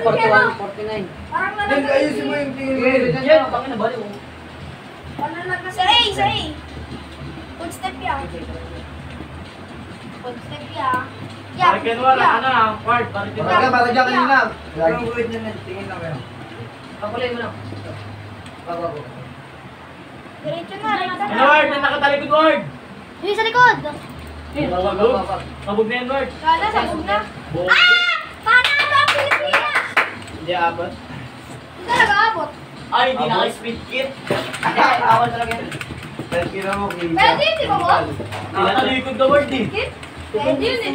41, 49. Parang Yan, ayusin mo yung tingin. Yan, bakit nabali mo? Sa A, sa A. Good step ya. Good step ya. Ya. Barikin mo na, ano, Ward, barikin mo. Para dyan kanina. Parang wait na tingin lang kayo. Pakulay mo lang. Bago. Diretso na. Ano, Ward, may nakatalikod, Ward. Yung sa likod. Sabog na yan, Ward. Kala, sabog na. Buong. Ah! Sana ito ang Pilipinas! Hindi abot. Hindi talaga abot. Ay, hindi naka-speed kit. Hindi, ako talaga yan. Kira mo, Kim. Pwede, di ba mo? Nakatalikod na, Ward, eh. Kit? Pwede yun eh.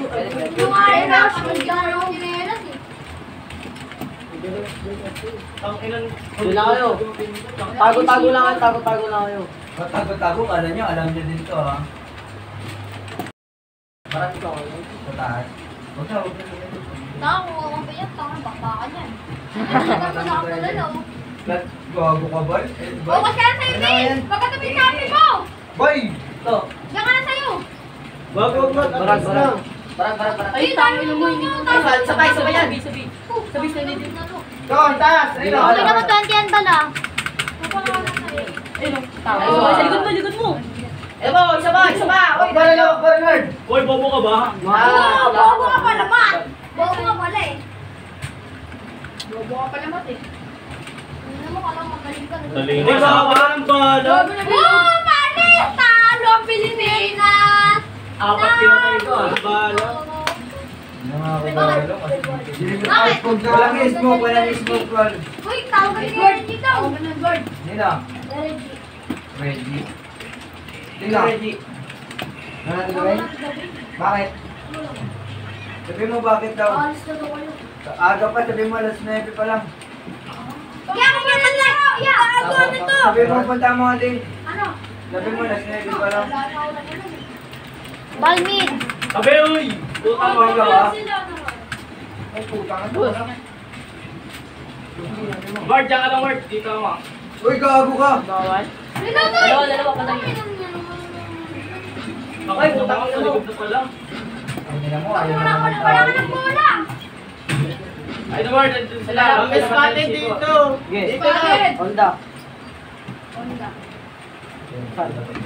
Yung ayaw na, pagkakala yung ginelas eh. Ang ilan. Doon lang kayo. Tago-tago lang kayo, tago-tago lang kayo. Tago-tago, kala nyo, alam nyo din to ha. Marami ka kayo. Pataas. Huwag na. Nakakuha ko pa yan, tangan bakbakan yan. Hindi ka pa nakapalala oh. Gago ka, boy? O, kasi ka na sa'yo, Dave! Magkatabi yung happy mo! Boy! Ito. Diyan ka na sa'yo! Wag. Barag. Ay, dami mo hindi mo tayo. Sabay yan. Sabi sa nito. Doon, taas! Okay naman 20 yan pala. Napakawalan na eh. Sa likod mo. Eh mo, isa ba? Huwag pa rin, huwag pa rin, Lord! Hoy, bobo ka ba? Oo, bobo ka pala, Mat! Bobo ka pala eh. Bobo ka pala, Mat eh. Hindi mo ka lang magaling ka. Hindi ba ang bala? Oo, mali! Talo ang Pilipinas! Apat pinatay ko, ah. Bala. Walang smoke, Lord. Uy, tawag ka ni Gord dito. Tawag ka ng Gord. Nila. Ready? Nila. Nanalo ba yun? Bakit? Sabi mo bakit daw? Alis na daw kayo. Aga pa, sabi mo alas 9 pa lang. Kaya ka naman na! Kaya! Ano ito? Sabi mo punta mo din. Ano? Sabi mo alas 9 pa lang. Balmin! Sabi, uy! Putang mo ka ba? Ay, putang ito. Ward, dyan ka lang, Ward. Dito mo. Uy, gago ka! Bawal. Dalawa pa lang. Ay, putang ang salikod na pala. Ang ina mo, ayaw Wala na ka ng bola! Ay, the Ward, nandun sila. Ang spotted dito. Yes. Dito na. Honda.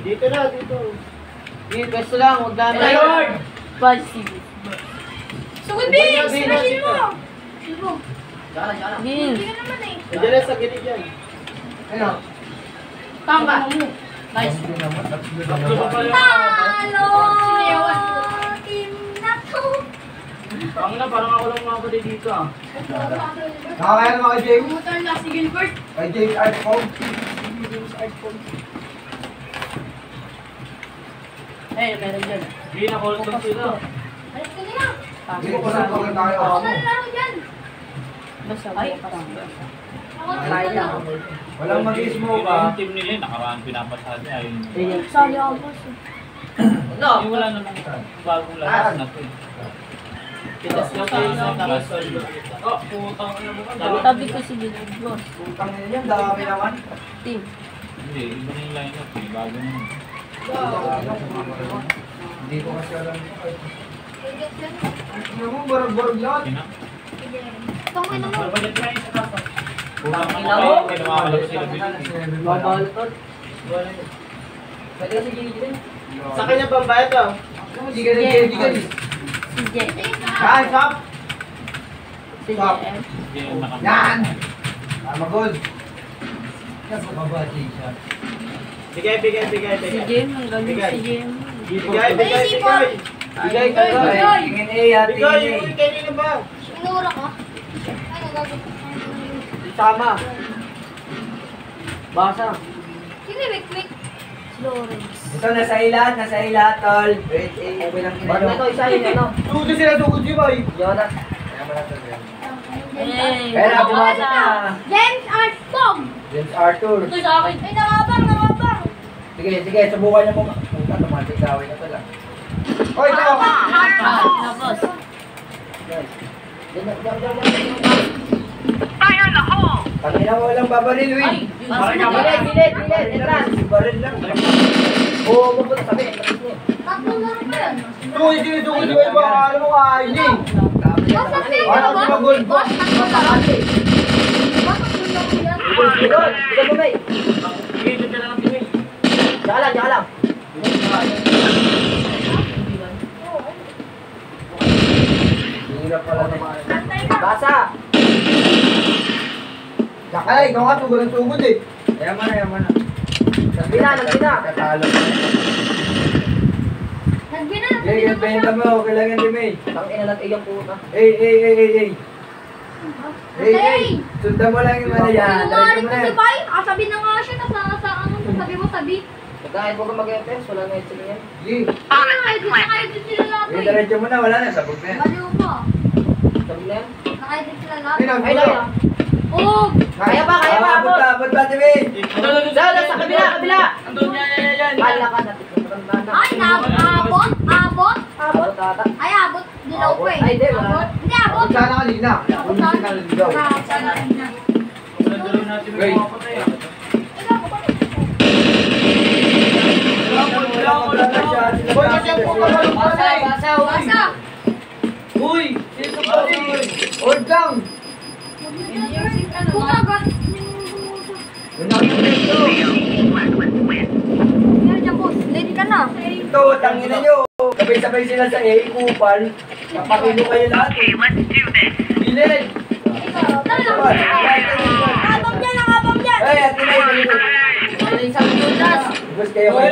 Dito na, dito. Dito, pwesto lang. Huwag na. Ay, Ward! Sugod, Bings! Machine mo! Sibo. Diyan. Hindi ka naman eh. Nandiyan na sa gilid yan. Ano? Tama. Nice. Hindi naman, tatlo na Tatlo pa naman. pala. Talo! Team na to! Ang na, parang ako lang mga dito, ah. Nakakaya naman kay James? Motor na si Gilbert. Kay James Artcom? Eh, meron dyan. Hindi na call sila. Alis ka nila. Hindi ko pa lang tayo Ako ako. na laro dyan. Ay, Ako na laro. Walang mag-smoke Yung ah. team nila, nakaraan pinapasali. Ayun. Sali ako boss. No. Yung wala namang bagong lakas na to. Pitas na tayo sa tarasol. Oh, putang na mo ka. Tabi ko si Gilbert. Putang ina yan, dami naman. Team. Hindi, iba na yung lineup eh. Bago na yun. Hindi ko kasi alam ito. Ano mo, barag-barag lahat. Kina? Tungin na mo. Barbalit na yung sa kasa. Putang na Ina mo. mo. Kinakalap sila bilhin. Bawal to. Pwede kasi Gilbert. Sa kanya bang bayad daw? Hindi ka nag-gay. Si J. Yan, stop! Si JM. Hindi yung nakamit. Yan! Magod. Kasi kabati siya. Bigay. Si JM. Ang galing si JM. Bigay. Bigay ka ba? Tingin A, hati Bigay, A. yung kanina ba? Inura ka? Ay, nagagawin. Tama. Basa. Sino wik-wik? Lawrence. Ito, nasa lahat, tol. Wait, A. Okay lang Ba't na ito isa yun, ano? Sugod sila, sugod si Boy. Jonah. Kaya pala ito, James. Pero, bumasok na. James Armstrong! James Arthur. Ito sa akin. Ay, nakabang! Sige, subukan niyo mo. Puta, tumatik gawin na pala. Hoy, ito! Tapos. Kanina mo walang babaril, Win. Ay, bilet. Entrance. Baril lang. Oo, mapunta sabi. Tatlo lang pa yan. Sugod, sugod, sugod. Alam mo ka, hindi. Boss, nag-save Ano, ka ba? gumagol. Boss, nag-save ka ba? Boss, nag-save ko yan. Ikaw mo, May. Sige, dito na lang tingin. Diyan ka lang, diyan ka lang. Hirap pala naman. Antay ka. Basa. Ay, ikaw nga, tugod ang tugod eh. Yaman na, yaman na. Nagbina, nagbina. Katalo. Nagbina, Eh, benta mo, kailangan din May. Tangina lang iyong puta. Hey. Antay! Sundan mo lang yung ano yan. Sinungaling Diretso mo ko na si yan. Pai. Sabi na nga siya, tapos nasa ano, sabi mo, sabi. Nagkain ko ka mag-epes, wala na yung yan. Sige. Naka-edit sila lahat Eh, eh. diretso mo na, wala na, sabog na yan. Baliw mo. Sabi na yan. Naka-edit sila lahat. Ay, Ay, nagulo. na. Oh! Kaya pa, kaya pa, Abot abot. pa, abot pa, Timmy. Sa kabila, kabila. Andun yan. Kala ka natin. Matanda na. Ay, abot! Abot! Abot ata. Ay, abot. Dilaw ko eh. Ay, di, wala. Abot. Hindi, abot. Abot sana kanina. Abot Abot saan? sana kanina. Sana na. Dalo natin Wait. mga patay. Ikaw, abot. Boy, kasi ang puto ka lang pala eh. Basa. Basa! Uy! Sino pa rin? Hold down. Puta, gas. Yun ang yung dito. Meron dyan, boss. Ready ka na. Ito, tangina nyo. Sabay-sabay sila sa kupal. Napakilo kayo lahat eh. Bilid. Tara lang. Abang dyan, abang dyan. Ay, at tinay dito. Bus kayo kayo.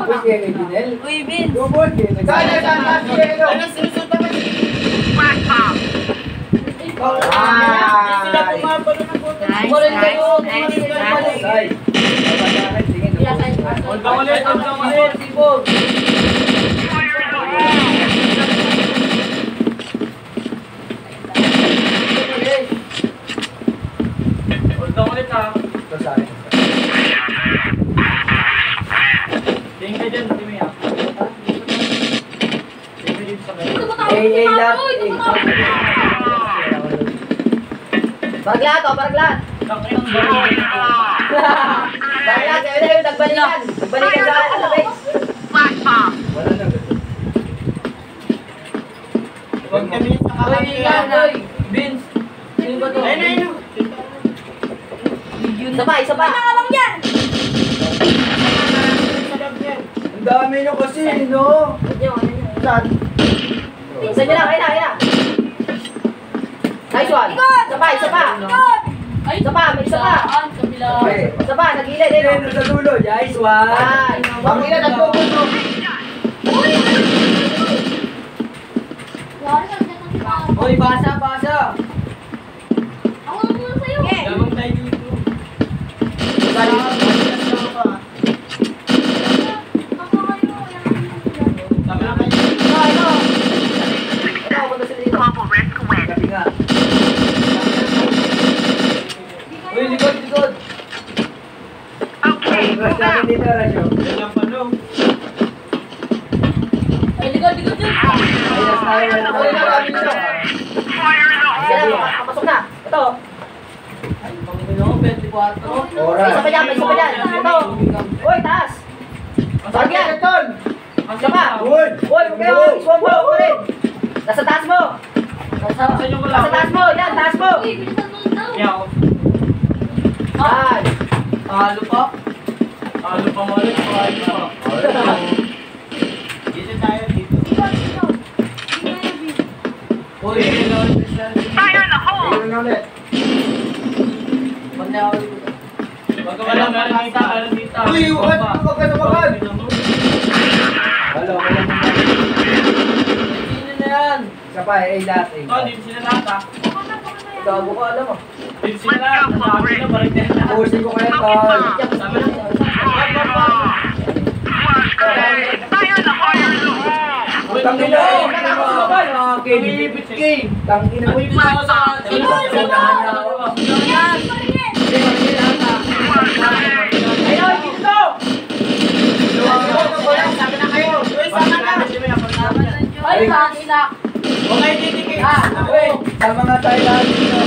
Bus kayo kay Binel. Uy, Vince. Lubod kayo. Saan? Sige, Ano sinusunta ka? Ah! Sila pumapalo ng puto. Kumarin kayo. Ay. Hold ka ulit, hold ka ulit. Sipog. Hold ka ulit ha. Ito sa akin. Tingin ka dyan, Timmy ha. Tingin ka dyan sa kayo. Ito mo tayo. lahat. Ito mo tayo. Baraglat, o, baraglat. Takin ang gawin. Baraglat, kaya na yung nagbalikan. Nagbalikan sa ano, Vince. Wala na. Huwag kami sa Uy, yan, kakakita. uy. Vince. Sino ba to? Ayun. Isa pa, isa pa. Abang dyan. Ang dami nyo kasi, no? Ano yun, ano yun? Saan? Isa nyo lang, ayun na. Nice one. Ikot. Isa pa, isa pa. Ikot. Isa pa, may isa pa. Okay. Isa pa, nag-ilay din. Ayun, sa dulo. Nice one. Ay, Ang ina, nagpupunto. Uy! Yari ka dyan ng tao. Uy, basa, basa. Ako na muna sa'yo. Labang tayo dito. Balik. Ako kayo. Sabi lang kayo. Ito, ito. Ito, punta sila dito. Gabi nga. Uy, likod, likod. Rush natin dito, Rasyo. Yan lang palo. Ay, likod, likod dun. Ayos tayo, wala Uy, na. kami nito. Sige na, papasok na. Ito. Ay, panginoon, 24. Oras. Isa pa dyan, may isa pa dyan. Ito. Uy, taas. Baragyan. Tol! Isa pa. Uy! Uy, huwag kayo. Iswag mo, huwag rin. Nasa taas mo. Saan yung wala? Nasa taas mo, yan, taas mo. Uy, bilisan mo daw. Yaw. Ay. Talo pa. Talo pa mo ulit. Talo pa. Dito tayo dito. Ikaw, ikaw. Hindi na yung video. Uy, Ayun na ulit. pag na ulit. Wag ka walang nakita. Walang dito. Uy, wag ka tumakan. Wala, wala. Sino na yan? Isa pa, eh, dati. Oh, dito sila lahat ha. Baka na yan. Gago ka, alam mo. Dito sila lahat. Sabi na, balik na yan. Pusin ko kayo, Tol. Sabi na. Tangin na, Tangin na mo. Yan, paringin. Ayun, dito! Sabi na kayo. Uy, sama na. Ay, kanina. Huwag kayo titikit. Uy, sama nga tayo lahat dito.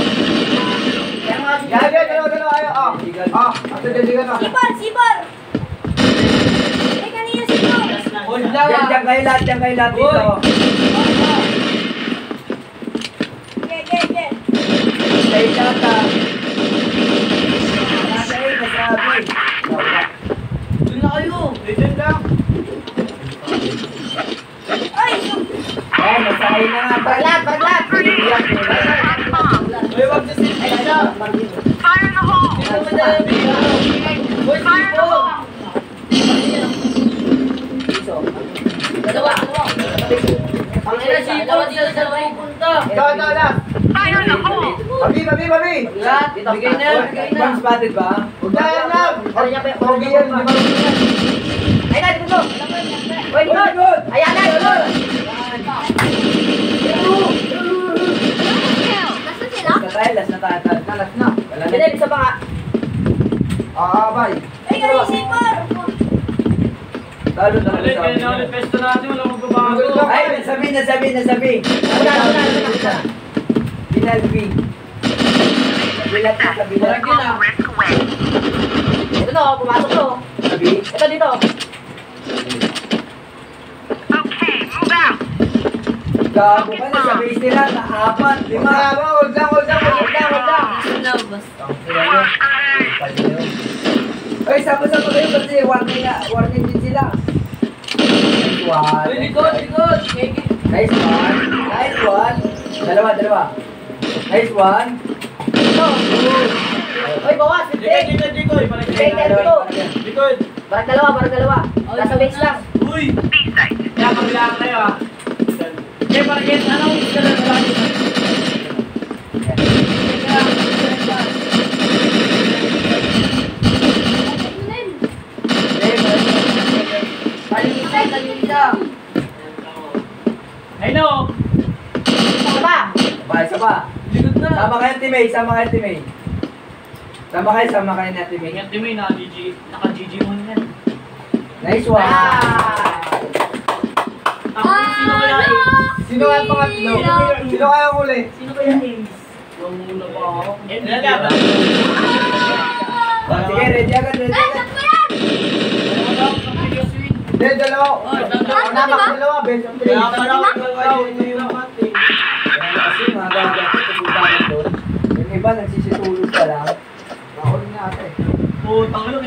Gabi, dalawa kayo. Ato dali ka na. Sipar, sipar. Eh, kanina sipar. Hold lang, Diyan kayo lahat dito. Ay, masahay na nga. Baraglat, baraglat. Uy, wag na si... Ay, ano? Dito mo dyan. Uy, tipo. Dalawa. Ang ina, tipo. Dito sa pupunta. Ikaw, last. Babi. Lahat, bigay na, bigay na. Bang spotted ba? Huwag na yan lang. Ano niya pa? Pogi yan, di ba? Ay, na, dito. Uy, good. Ayan na, good. Last na tayo. Last na. Wala Hindi, na. isa pa nga. Bye. Ay, ay, sipar. Talo na Ulit, sa kaya na ulit pesto natin, wala magbabago. Ay, nasabi. Binal B. Bilat na kabilat. Ito to, pumasok to. Sabi. Ito dito. Gago ka na sa base nila. Na 4, 5. Huwag lang. Ay, sama-sama kayo kasi warning din sila. Uy, likod. Nice one. Dalawa. Nice one. Ito. Uy, bawas. Likod, likod. Stay there, dito. Likod. Barang dalawa. Nasa base lang. Uy! Kaya kabilaan kayo ah. Kaya parang yan, anong isa na lagi? Ay no! Isa pa. Isa pa. Likod na. Sama kayo, teammate. Sama kayo na, teammate. Tingnan din mo yung naka-GG mo yan. Nice one. Sino kaya Ace? Sino kaya pangatlo? Sino kaya huli? Sino kaya Ace? Huwag muna pa ako. Sige, ready agad. Hindi, dalawa. Dalawa, best of 3. Kaya pala ako nagawa yung mati. Kasi mga gaga, pupuntahan doon. Yung iba nagsisitulog pa lang. Mahuli na ate. Putang ilo,